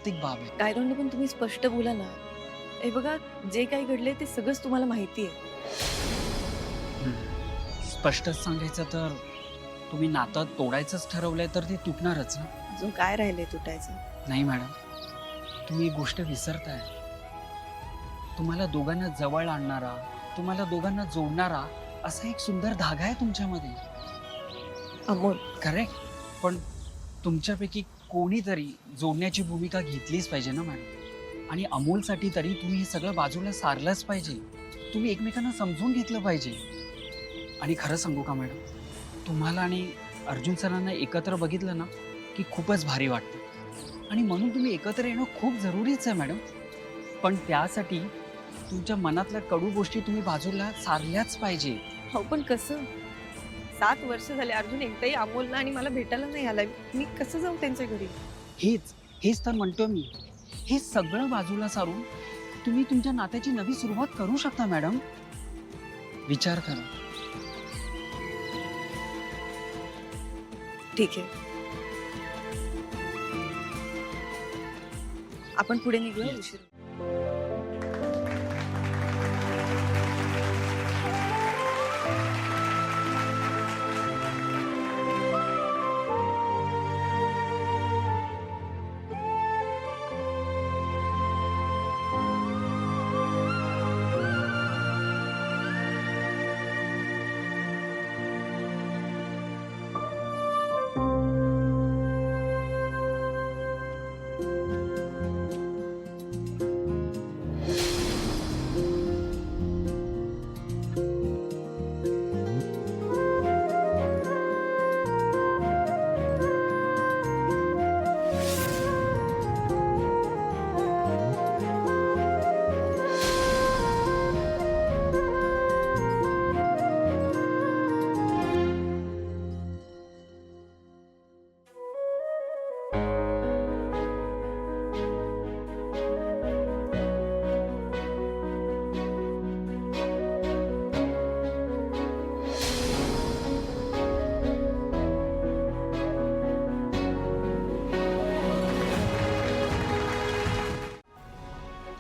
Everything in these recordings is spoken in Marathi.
वैयक्तिक बाब आहे. काय दोंडे, पण तुम्ही स्पष्ट बोला ना. हे बघा, जे काही घडले ते सगळंच तुम्हाला माहिती आहे. स्पष्टच सांगायचं तर तुम्ही नातं तोडायचंच ठरवलंय तर ते तुटणारच ना. अजून काय राहिलंय तुटायचं? नाही मॅडम, तुम्ही एक गोष्ट विसरताय. तुम्हाला दोघांना जवळ आणणारा, तुम्हाला दोघांना जोडणारा असा एक सुंदर धागा आहे तुमच्यामध्ये. अमोल, करेक्ट. पण तुमच्यापैकी कोणीतरी जोडण्याची भूमिका घेतलीच पाहिजे ना मॅडम. आणि अमोलसाठी तरी तुम्ही हे सगळं बाजूला सारलंच पाहिजे. तुम्ही एकमेकांना समजून घेतलं पाहिजे. आणि खरं सांगू का मॅडम, तुम्हाला आणि अर्जुन सरांना एकत्र बघितलं ना की खूपच भारी वाटतं. आणि म्हणून तुम्ही एकत्र येणं खूप जरुरीच आहे मॅडम. पण त्यासाठी तुमच्या मनातल्या कडू गोष्टी तुम्ही बाजूला सारल्याच पाहिजे. हो पण कसं? 7 वर्ष झाले अर्जुन एकदाही अमोलला आणि मला भेटायला नाही आलाय. मी कसं जाऊ त्यांच्या घरी? हेच हेच तर म्हणतो मी. हे सगळं बाजूला सारून तुम्ही तुमच्या नात्याची नवी सुरुवात करू शकता मॅडम. विचार करा. ठीक आहे, आपण पुढे निघूया. Yes. उशीर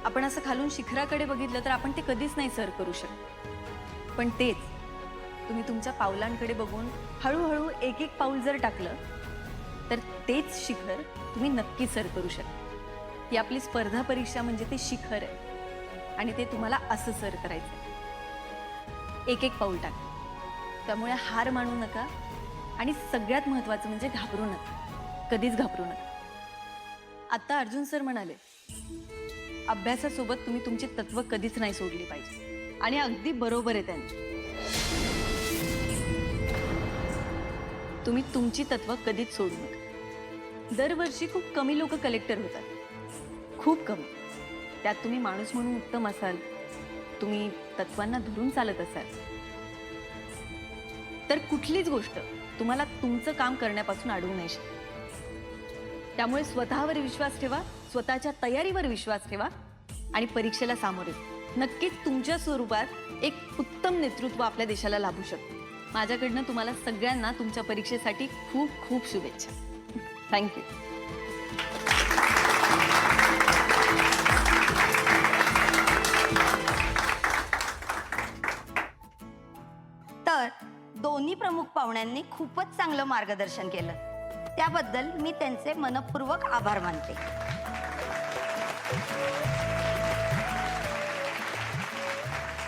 आपण असं खालून शिखराकडे बघितलं तर आपण ते कधीच नाही सर करू शकत. पण तेच तुम्ही तुमच्या पावलांकडे बघून हळूहळू एक एक पाऊल जर टाकलं तर तेच शिखर तुम्ही नक्की सर करू शकता. ही आपली स्पर्धा परीक्षा म्हणजे ते शिखर आहे आणि ते तुम्हाला असं सर करायचं आहे. एक एक पाऊल टाका. त्यामुळे हार मानू नका आणि सगळ्यात महत्त्वाचं म्हणजे घाबरू नका. कधीच घाबरू नका. आता अर्जुन सर म्हणाले, अभ्यासासोबत तुम्ही तुमची तत्व कधीच नाही सोडली पाहिजे. आणि अगदी बरोबर आहे त्यांचं. तुम्ही तुमची तत्व कधीच सोडू नका. दरवर्षी खूप कमी लोक कलेक्टर होतात, खूप कमी. त्यात तुम्ही माणूस म्हणून उत्तम असाल, तुम्ही तत्वांना धरून चालत असाल तर कुठलीच गोष्ट तुम्हाला तुमचं काम करण्यापासून अडवू नाही शकत. त्यामुळे स्वतःवर विश्वास ठेवा, स्वतःच्या तयारीवर विश्वास ठेवा आणि परीक्षेला सामोरे जा. नक्कीच तुमच्या स्वरूपात एक उत्तम नेतृत्व आपल्या देशाला लाभू शकते. माझ्याकडनं तुम्हाला सगळ्यांना तुमच्या परीक्षेसाठी खूप खूप शुभेच्छा. थँक्यू. तर दोन्ही प्रमुख पाहुण्यांनी खूपच चांगलं मार्गदर्शन केलं. त्याबद्दल मी त्यांचे मनपूर्वक आभार मानते.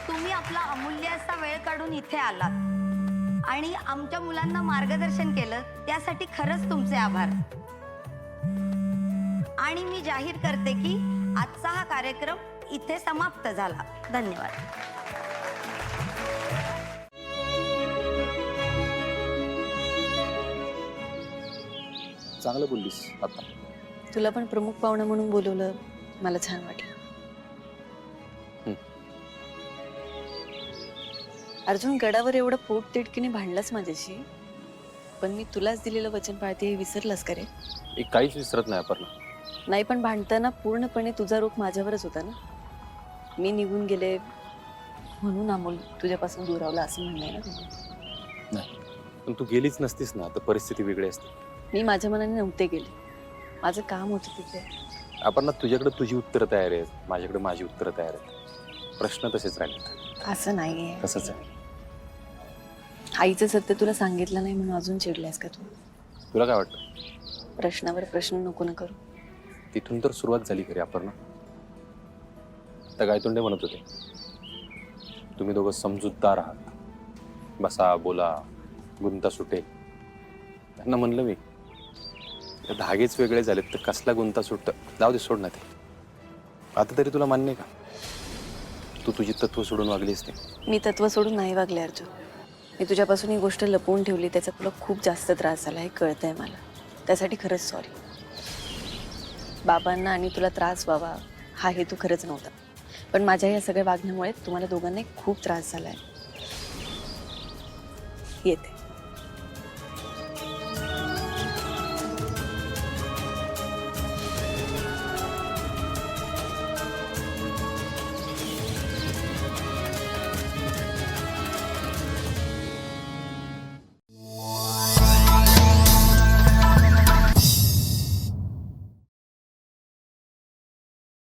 तुम्ही आपला अमूल्य असा वेळ काढून इथे आलात आणि आमच्या मुलांना मार्गदर्शन केलं, त्यासाठी खरंच तुमचे आभार. आणि मी जाहीर करते की आजचा हा कार्यक्रम इथे समाप्त झाला. धन्यवाद. चांगलं बोललीस. आता तुला पण प्रमुख पाहुणा म्हणून बोलवलं, मला छान वाटलं. अर्जुन, गडावर एवढं पोट तिडकीने भांडलास माझ्याशी, पण मी तुलाच दिलेलं वचन पाळते हे विसरलास का रे? एक काहीच विसरत नाही अपर्णा. नाही, पण भांडताना पूर्णपणे तुझा रोख माझ्यावरच होता ना. मी निघून गेले म्हणून अमोल तुझ्यापासून दुरावला असं म्हणणं आहे ना तुझं? नाही, पण तू गेलीच नसतीस ना तर परिस्थिती वेगळी असते. मी माझ्या मनाने नव्हते गेले. माझं काम होतं तिथे. अपर्णा, तुझ्याकडे तुझी उत्तरं तयार आहेत, माझ्याकडे माझी उत्तरं तयार आहेत. प्रश्न तसेच राहिलेत. असं नाहीये. तसंच आहे. आईचं सत्य तुला सांगितलं नाही म्हणून अजून चिडल्यास का तू? तुला काय वाटतं? प्रश्नावर प्रश्न नको ना करू. तिथून तर सुरुवात झाली खरी अपर्णा. त्या गायतोंडे म्हणत होते तुम्ही दोघं समजूतदार आहात, बसा बोला गुंता सुटेल. त्यांना म्हणलं मी ते धागेच वेगळे झालेत तर कसला गुंता सुटत. जाऊ दे, सोड ना ते. आता तरी तुला मान्य आहे का तू तुझी तत्व सोडून वागलीस ते? मी तत्व सोडून नाही वागले अर्जुन. मी तुझ्यापासून ही गोष्ट लपवून ठेवली, त्याचा तुला खूप जास्त त्रास झाला हे कळतंय मला. त्यासाठी खरंच सॉरी. बाबांना आणि तुला त्रास व्हावा हा हेतू खरंच नव्हता, पण माझ्या या सगळ्या वागण्यामुळे तुम्हाला दोघांना खूप त्रास झालाय. येते.